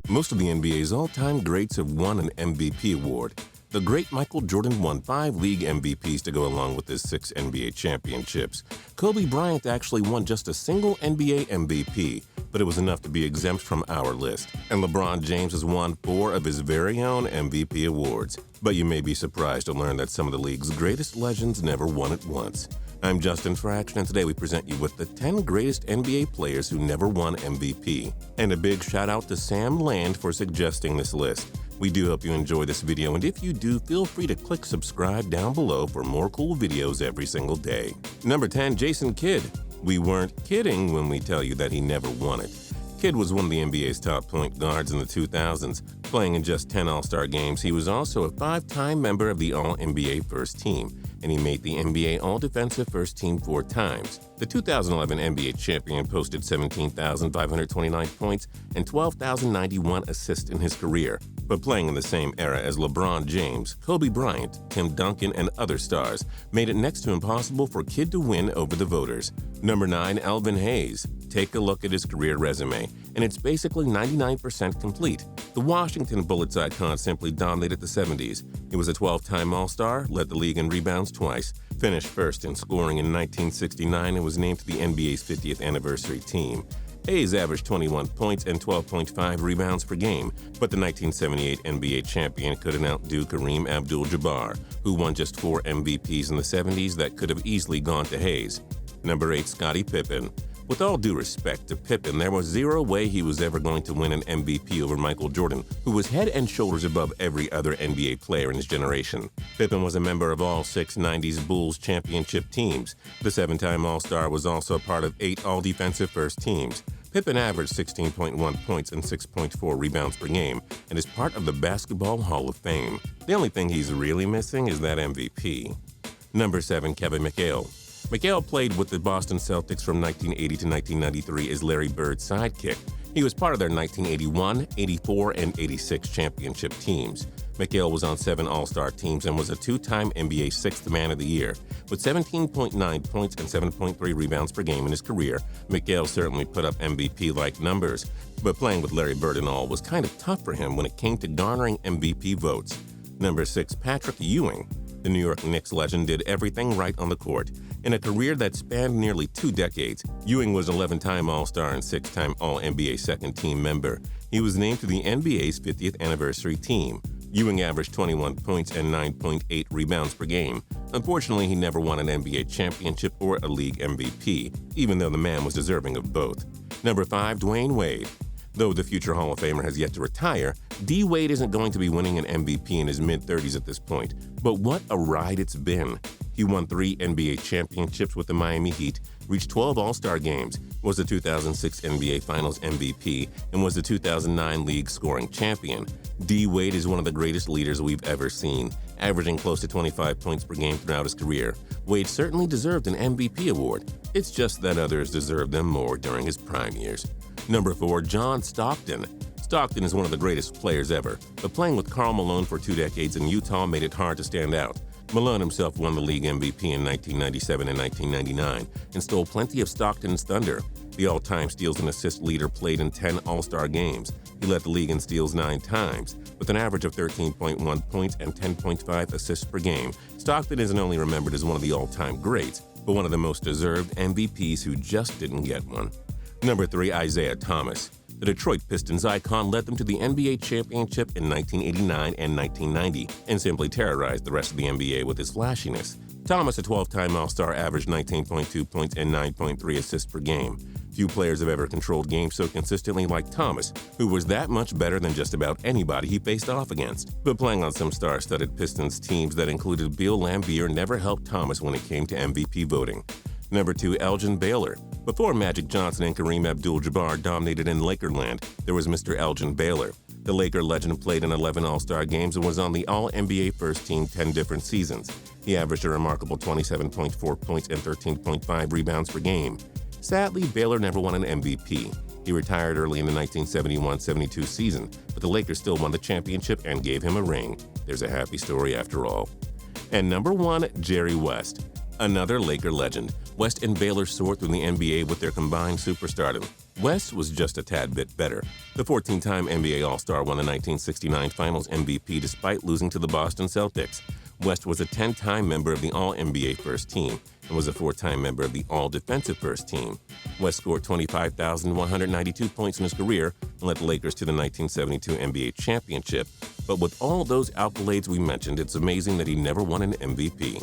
Most of the NBA's all-time greats have won an MVP award. The great Michael Jordan won 5 league MVPs to go along with his 6 NBA championships. Kobe Bryant actually won just a single NBA MVP, but it was enough to be exempt from our list. And LeBron James has won 4 of his very own MVP awards. But you may be surprised to learn that some of the league's greatest legends never won it once. I'm Justin Fraction, and today we present you with the 10 greatest NBA players who never won MVP. And a big shout out to Sam Land for suggesting this list. We do hope you enjoy this video, and if you do, feel free to click subscribe down below for more cool videos every single day. Number 10, Jason Kidd. We weren't kidding when we tell you that he never won it. Kidd was one of the NBA's top point guards in the 2000s. Playing in just 10 All-Star games, he was also a 5-time member of the All-NBA First Team, and he made the NBA All-Defensive First Team 4 times. The 2011 NBA champion posted 17,529 points and 12,091 assists in his career. But playing in the same era as LeBron James, Kobe Bryant, Tim Duncan, and other stars made it next to impossible for Kidd to win over the voters. Number 9, Elvin Hayes. Take a look at his career resume, and it's basically 99% complete. The Washington Bullets icon simply dominated the 70s. He was a 12-time All-Star, led the league in rebounds twice, finished first in scoring in 1969, and was named to the NBA's 50th anniversary team. Hayes averaged 21 points and 12.5 rebounds per game, but the 1978 NBA champion couldn't outdo Kareem Abdul-Jabbar, who won just 4 MVPs in the 70s that could have easily gone to Hayes. Number 8, Scottie Pippen. With all due respect to Pippen, there was zero way he was ever going to win an MVP over Michael Jordan, who was head and shoulders above every other NBA player in his generation. Pippen was a member of all 6 90s Bulls championship teams. The 7-time All-Star was also part of 8 All-Defensive First Teams. Pippen averaged 16.1 points and 6.4 rebounds per game and is part of the Basketball Hall of Fame. The only thing he's really missing is that MVP. Number 7, Kevin McHale. McHale played with the Boston Celtics from 1980 to 1993 as Larry Bird's sidekick. He was part of their 1981, 84, and 86 championship teams. McHale was on 7 All-Star teams and was a 2-time NBA Sixth Man of the Year. With 17.9 points and 7.3 rebounds per game in his career, McHale certainly put up MVP-like numbers, but playing with Larry Bird and all was kind of tough for him when it came to garnering MVP votes. Number 6, Patrick Ewing. The New York Knicks legend did everything right on the court. In a career that spanned nearly 2 decades, Ewing was an 11-time All-Star and 6-time All-NBA second-team member. He was named to the NBA's 50th anniversary team. Ewing averaged 21 points and 9.8 rebounds per game. Unfortunately, he never won an NBA championship or a league MVP, even though the man was deserving of both. Number 5, Dwyane Wade. Though the future Hall of Famer has yet to retire, D. Wade isn't going to be winning an MVP in his mid-30s at this point. But what a ride it's been. He won 3 NBA championships with the Miami Heat, reached 12 All-Star games, was the 2006 NBA Finals MVP, and was the 2009 league scoring champion. D. Wade is one of the greatest leaders we've ever seen, averaging close to 25 points per game throughout his career. Wade certainly deserved an MVP award. It's just that others deserved them more during his prime years. Number 4, John Stockton. Stockton is one of the greatest players ever, but playing with Karl Malone for 2 decades in Utah made it hard to stand out. Malone himself won the league MVP in 1997 and 1999 and stole plenty of Stockton's thunder. The all-time steals and assists leader played in 10 All-Star games. He led the league in steals 9 times, with an average of 13.1 points and 10.5 assists per game. Stockton isn't only remembered as one of the all-time greats, but one of the most deserved MVPs who just didn't get one. Number 3, Isaiah Thomas. The Detroit Pistons icon led them to the NBA championship in 1989 and 1990 and simply terrorized the rest of the NBA with his flashiness. Thomas, a 12-time All-Star, averaged 19.2 points and 9.3 assists per game. Few players have ever controlled games so consistently like Thomas, who was that much better than just about anybody he faced off against. But playing on some star-studded Pistons teams that included Bill Laimbeer never helped Thomas when it came to MVP voting. Number 2, Elgin Baylor. Before Magic Johnson and Kareem Abdul-Jabbar dominated in Lakerland, there was Mr. Elgin Baylor. The Laker legend played in 11 All-Star games and was on the All-NBA First Team 10 different seasons. He averaged a remarkable 27.4 points and 13.5 rebounds per game. Sadly, Baylor never won an MVP. He retired early in the 1971-72 season, but the Lakers still won the championship and gave him a ring. There's a happy story after all. And number 1, Jerry West. Another Laker legend. West and Baylor soared through the NBA with their combined superstardom. West was just a tad bit better. The 14-time NBA All-Star won the 1969 Finals MVP despite losing to the Boston Celtics. West was a 10-time member of the All-NBA First Team and was a 4-time member of the All-Defensive First Team. West scored 25,192 points in his career and led the Lakers to the 1972 NBA championship. But with all those accolades we mentioned, it's amazing that he never won an MVP.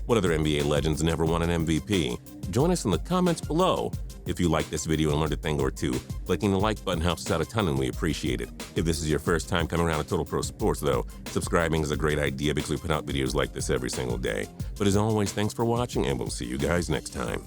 What other NBA legends never won an MVP? Join us in the comments below. If you like this video and learned a thing or two, clicking the like button helps us out a ton and we appreciate it. If this is your first time coming around to Total Pro Sports though, subscribing is a great idea because we put out videos like this every single day. But as always, thanks for watching and we'll see you guys next time.